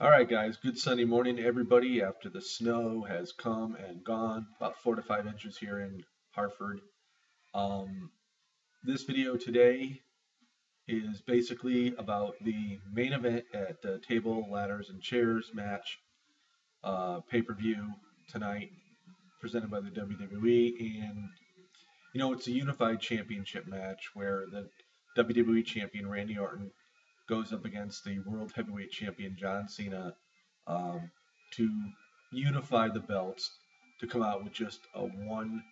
All right, guys. Good Sunday morning to everybody after the snow has come and gone, about 4 to 5 inches here in Hartford. Um, this video today is basically about the main event at the Table, Ladders, and Chairs match pay-per-view tonight, presented by the WWE. And, it's a unified championship match where the WWE champion Randy Orton goes up against the World Heavyweight Champion John Cena um, to unify the belts to come out with just a one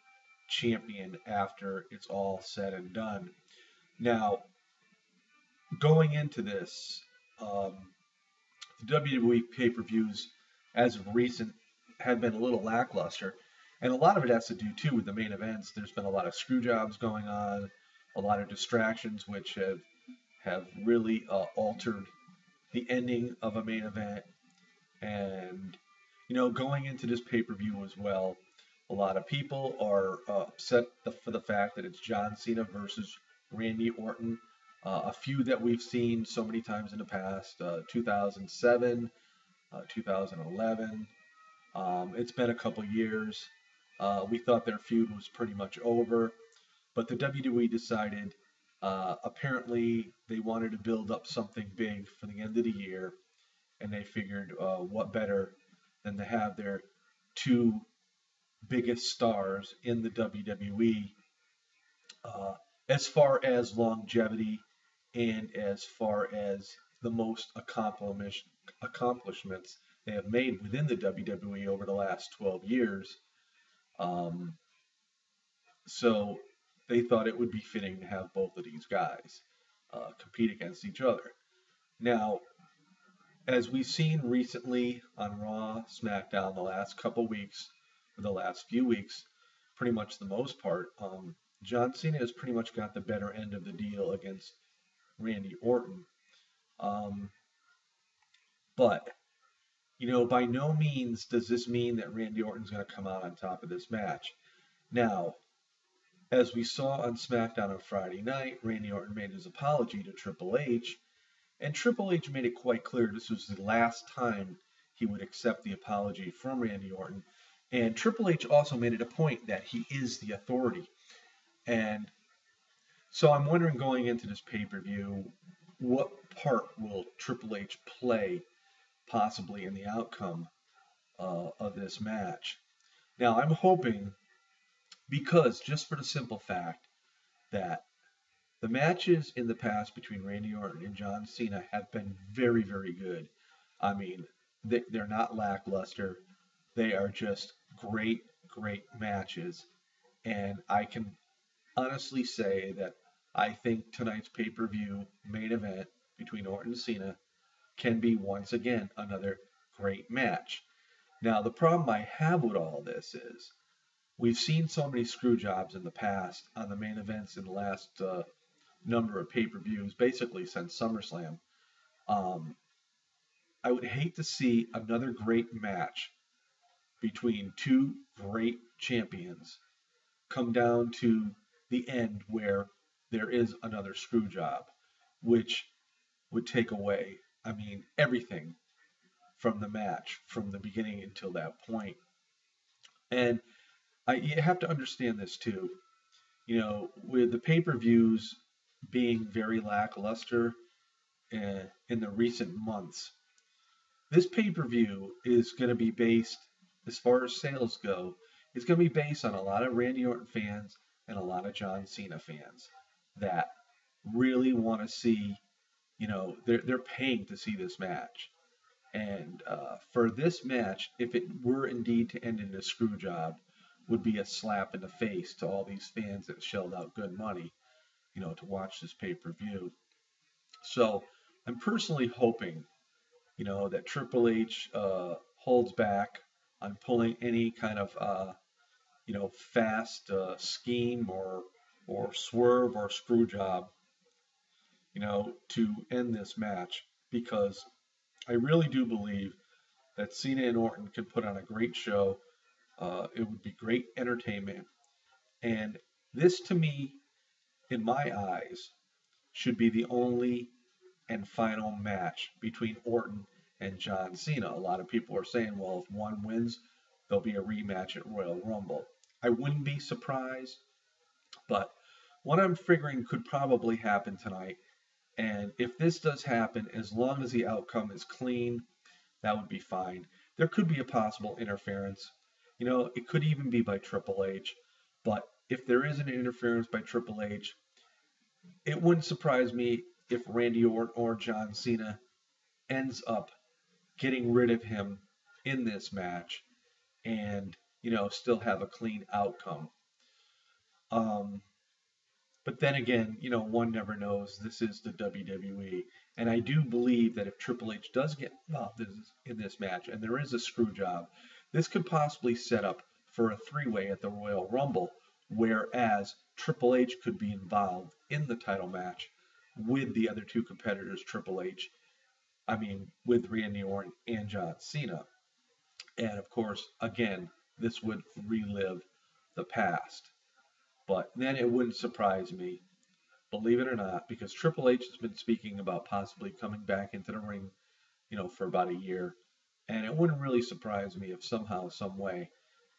champion after it's all said and done. Now, going into this, um, the WWE pay per views as of recent have been a little lackluster. And a lot of it has to do too with the main events. There's been a lot of screw jobs going on, a lot of distractions, which have really altered the ending of a main event. And, going into this pay per view as well, a lot of people are upset for the fact that it's John Cena versus Randy Orton. A feud that we've seen so many times in the past, 2007, 2011. It's been a couple years. We thought their feud was pretty much over, but the WWE decided apparently they wanted to build up something big for the end of the year, and they figured what better than to have their two biggest stars in the WWE uh, as far as longevity and as far as the most accomplishments they have made within the WWE over the last 12 years. Um, so they thought it would be fitting to have both of these guys compete against each other. Now, as we've seen recently on Raw, SmackDown, the last couple weeks, or the last few weeks, pretty much the most part, John Cena has pretty much got the better end of the deal against Randy Orton. Um, but, by no means does this mean that Randy Orton's going to come out on top of this match. Now, as we saw on SmackDown on Friday night, Randy Orton made his apology to Triple H, and Triple H made it quite clear this was the last time he would accept the apology from Randy Orton. And Triple H also made it a point that he is the authority. And so I'm wondering, going into this pay-per-view, what part will Triple H play possibly in the outcome of this match? Now, I'm hoping, because just for the simple fact that the matches in the past between Randy Orton and John Cena have been very, very good. I mean, they're not lackluster. They are just great, great matches. And I can honestly say that I think tonight's pay per view main event between Orton and Cena can be once again another great match. Now, the problem I have with all this is we've seen so many screw jobs in the past on the main events in the last number of pay-per-views, basically since SummerSlam. Um, I would hate to see another great match between two great champions come down to the end where there is another screw job, which would take away, everything from the match from the beginning until that point. And you have to understand this too. With the pay-per-views being very lackluster in the recent months, this pay-per-view is going to be based, as far as sales go, it's going to be based on a lot of Randy Orton fans and a lot of John Cena fans that really want to see, they're paying to see this match. And for this match, if it were indeed to end in a screw job, would be a slap in the face to all these fans that shelled out good money, to watch this pay-per-view. So I'm personally hoping, that Triple H holds back on pulling any kind of, fast scheme or swerve or screw job, to end this match, because I really do believe that Cena and Orton could put on a great show. It would be great entertainment. And this, to me, in my eyes, should be the only and final match between Orton and John Cena. A lot of people are saying, well, if one wins, there'll be a rematch at Royal Rumble. I wouldn't be surprised, but what I'm figuring could probably happen tonight, and if this does happen, as long as the outcome is clean, that would be fine. There could be a possible interference. It could even be by Triple H, but if there is an interference by Triple H, it wouldn't surprise me if Randy Orton or John Cena ends up getting rid of him in this match and, still have a clean outcome. Um, but then again, one never knows. This is the WWE. And I do believe that if Triple H does get involved in this match and there is a screw job, this could possibly set up for a three-way at the Royal Rumble, whereas Triple H could be involved in the title match with the other two competitors, with Randy Orton and John Cena. And of course, again, this would relive the past. But then it wouldn't surprise me, believe it or not, because Triple H has been speaking about possibly coming back into the ring, for about a year. And it wouldn't really surprise me if somehow, some way,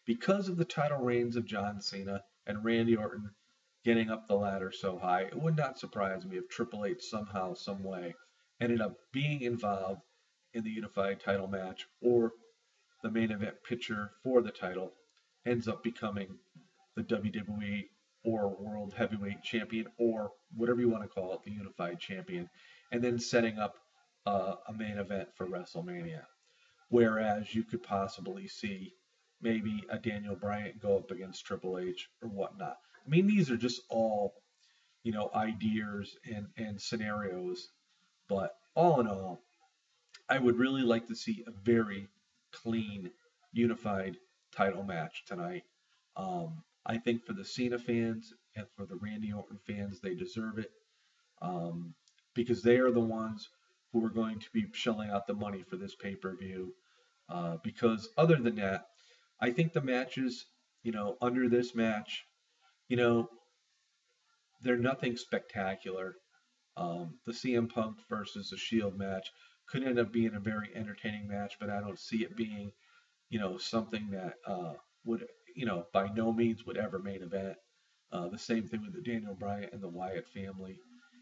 because of the title reigns of John Cena and Randy Orton getting up the ladder so high, it would not surprise me if Triple H somehow, some way ended up being involved in the unified title match, or the main event picture for the title ends up becoming the WWE or World Heavyweight Champion, or whatever you want to call it, the Unified Champion, and then setting up a main event for WrestleMania. Whereas you could possibly see maybe a Daniel Bryan go up against Triple H or whatnot. These are just all, ideas and scenarios. But all in all, I would really like to see a very clean, unified title match tonight. I think for the Cena fans and for the Randy Orton fans, they deserve it, because they are the ones who are going to be shelling out the money for this pay-per-view. Because other than that, I think the matches, under this match, you know, they're nothing spectacular. The CM Punk versus the Shield match could end up being a very entertaining match, but I don't see it being, something that would, by no means would ever main event. The same thing with the Daniel Bryan and the Wyatt family.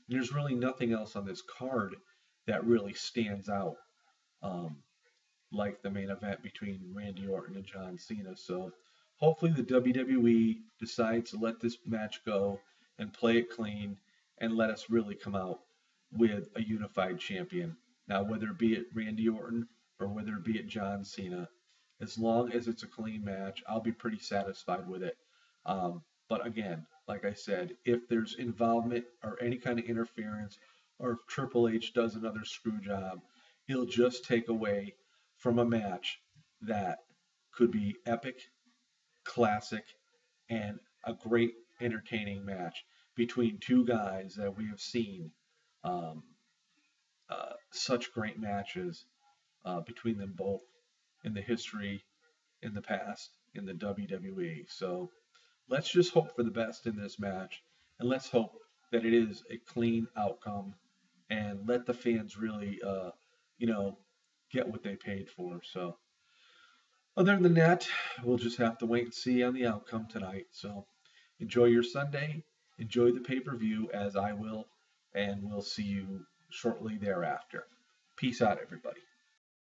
And there's really nothing else on this card that really stands out, um, like the main event between Randy Orton and John Cena. So hopefully the WWE decides to let this match go and play it clean and let us really come out with a unified champion. Now, whether it be it Randy Orton or whether it be it John Cena, as long as it's a clean match, I'll be pretty satisfied with it. But again, like I said, if there's involvement or any kind of interference, or if Triple H does another screw job, he'll just take away from a match that could be epic, classic, and a great entertaining match between two guys that we have seen um, such great matches between them both in the history, in the past, in the WWE. So let's just hope for the best in this match, and let's hope that it is a clean outcome, and let the fans really, get what they paid for. So other than that, we'll just have to wait and see on the outcome tonight. So enjoy your Sunday, enjoy the pay-per-view as I will, and we'll see you shortly thereafter. Peace out, everybody.